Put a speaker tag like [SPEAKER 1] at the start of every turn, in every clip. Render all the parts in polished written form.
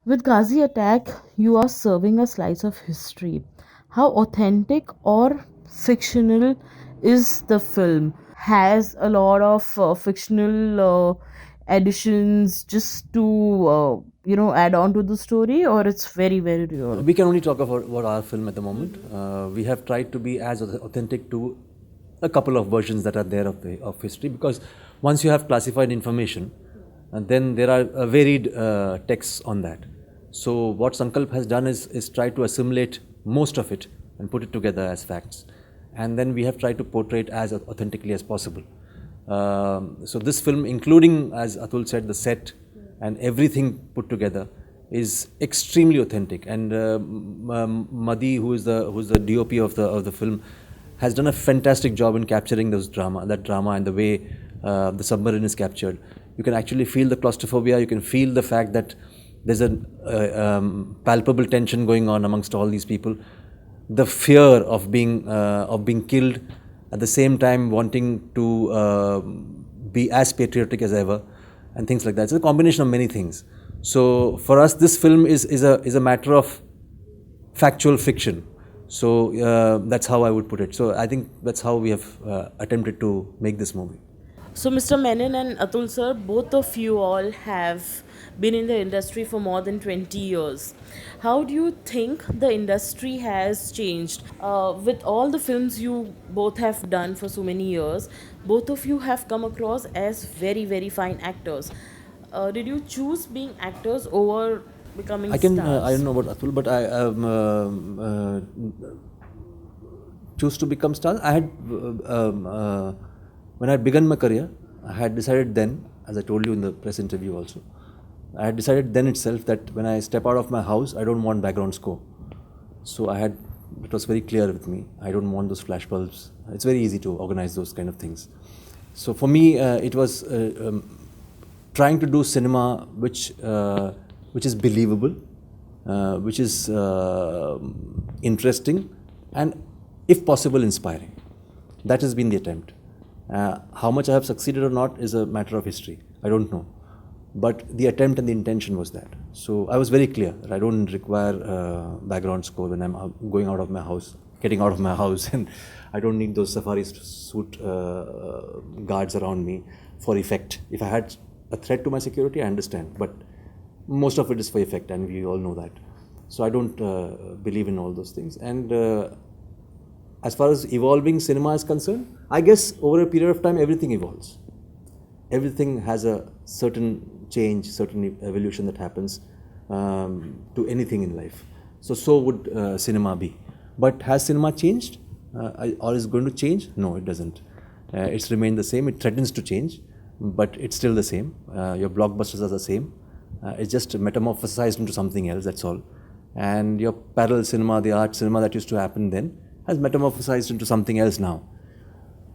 [SPEAKER 1] With Ghazi attack, you are serving a slice of history. How authentic or fictional is the film? Has a lot of fictional additions just to add on to the story, or it's very very real?
[SPEAKER 2] We can only talk about our film at the moment. We have tried to be as authentic to a couple of versions that are there of history, because once you have classified information, then there are varied texts on that. So what Sankalp has done is try to assimilate most of it and put it together as facts, and then we have tried to portray it as authentically as possible. So this film, including, as Atul said, the set and everything put together, is extremely authentic. And Madhi, who is the DOP of the film, has done a fantastic job in capturing that drama, and the way the submarine is captured. You can actually feel the claustrophobia. You can feel the fact that there's a palpable tension going on amongst all these people, the fear of being killed, at the same time wanting to be as patriotic as ever, and things like that. It's a combination of many things. So for us, this film is a matter of factual fiction. So that's how I would put it. So I think that's how we have attempted to make this movie.
[SPEAKER 1] So, Mr. Menon and Atul sir, both of you all have been in the industry for more than 20 years. How do you think the industry has changed? With all the films you both have done for so many years, both of you have come across as very, very fine actors. Did you choose being actors over becoming
[SPEAKER 2] I don't
[SPEAKER 1] stars?
[SPEAKER 2] know about Atul, but I choose to become star. When I began my career, I had decided then, as I told you in the press interview also, I had decided then itself that when I step out of my house, I don't want background score. So it was very clear with me. I don't want those flash bulbs. It's very easy to organize those kind of things. So for me, it was trying to do cinema which is believable, which is interesting, and if possible, inspiring. That has been the attempt. How much I have succeeded or not is a matter of history. I don't know. But the attempt and the intention was that. So I was very clear that I don't require background score when I'm going out of my house, getting out of my house, and I don't need those safari suit guards around me for effect. If I had a threat to my security, I understand. But most of it is for effect, and we all know that. So I don't believe in all those things. And as far as evolving cinema is concerned, I guess over a period of time, everything evolves. Everything has a certain change, certain evolution that happens to anything in life. So would cinema be. But has cinema changed? Or is it going to change? No, it doesn't. It's remained the same. It threatens to change, but it's still the same. Your blockbusters are the same. It's just metamorphosized into something else, that's all. And your parallel cinema, the art cinema that used to happen then, has metamorphosized into something else now.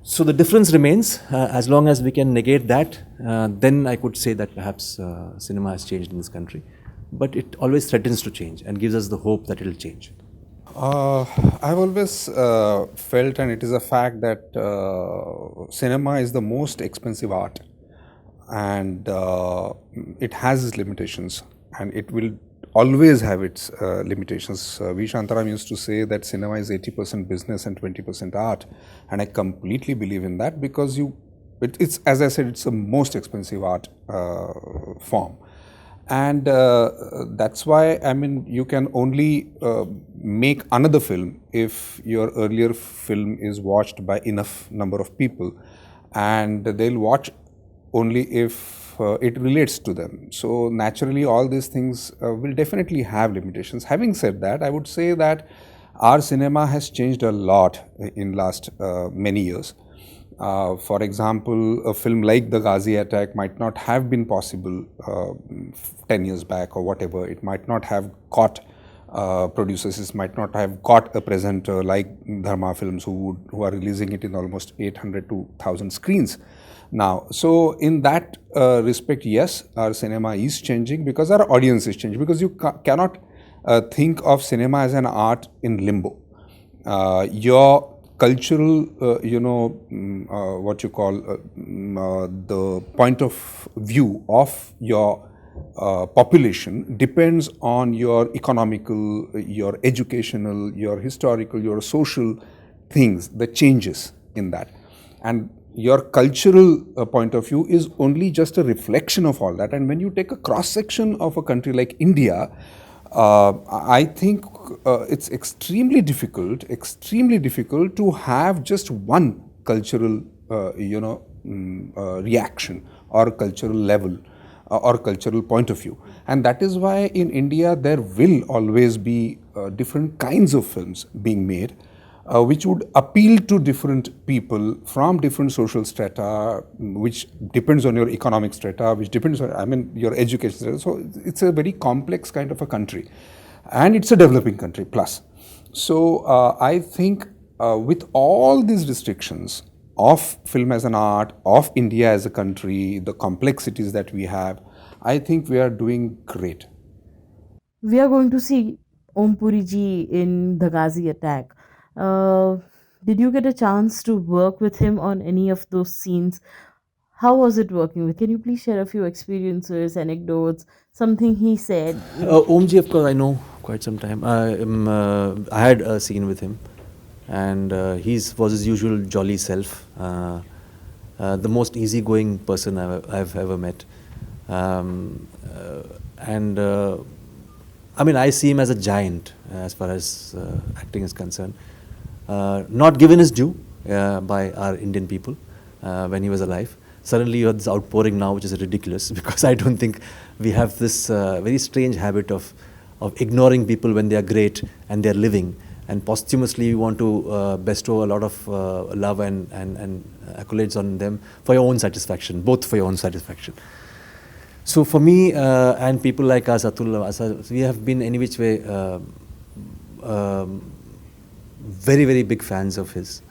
[SPEAKER 2] So the difference remains. As long as we can negate that, then I could say that perhaps cinema has changed in this country. But it always threatens to change and gives us the hope that it will change.
[SPEAKER 3] Uh, I've always felt, and it is a fact, that cinema is the most expensive art, and it has its limitations, and it will always have its limitations. V. Shantaram used to say that cinema is 80% business and 20% art, and I completely believe in that, because it's, as I said, it's the most expensive art form. And that's why, I mean, you can only make another film if your earlier film is watched by enough number of people, and they'll watch only if it relates to them. So naturally, all these things will definitely have limitations. Having said that, I would say that our cinema has changed a lot in last many years. For example, a film like The Ghazi Attack might not have been possible 10 years back or whatever. It might not have got producers, it might not have got a presenter like Dharma Films who are releasing it in almost 800 to 1,000 screens now. So in that respect, yes, our cinema is changing because our audience is changing, because you cannot think of cinema as an art in limbo. Your cultural, what you call the point of view of your population depends on your economical, your educational, your historical, your social things, the changes in that. And your cultural point of view is only just a reflection of all that. And when you take a cross section of a country like India, I think it's extremely difficult to have just one cultural, reaction or cultural level or cultural point of view. And that is why in India there will always be different kinds of films being made, which would appeal to different people from different social strata, which depends on your economic strata, which depends on, I mean, your education strata. So it's a very complex kind of a country. And it's a developing country, plus. So I think with all these restrictions of film as an art, of India as a country, the complexities that we have, I think we are doing great.
[SPEAKER 1] We are going to see Om Puri ji in the Ghazi attack. Uh, did you get a chance to work with him on any of those scenes? How was it working with? Can you please share a few experiences, anecdotes, something he said?
[SPEAKER 2] Omji, of course, I know quite some time. I had a scene with him, and he was his usual jolly self, the most easygoing person I've ever met. And I mean, I see him as a giant as far as acting is concerned. Not given his due by our Indian people when he was alive. Suddenly you have this outpouring now, which is ridiculous, because I don't think we have this very strange habit of ignoring people when they are great and they are living, and posthumously you want to bestow a lot of love and accolades on them for your own satisfaction, both for your own satisfaction. So for me and people like us, Atul, we have been any which way very, very big fans of his.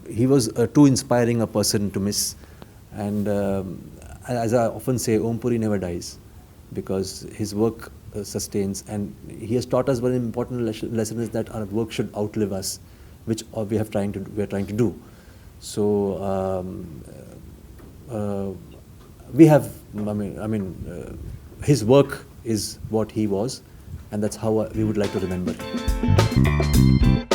[SPEAKER 2] He was too inspiring a person to miss. And as I often say, Om Puri never dies, because his work sustains. And he has taught us one important lesson, is that our work should outlive us, which we are trying to do. So we have, his work is what he was, and that's how we would like to remember him.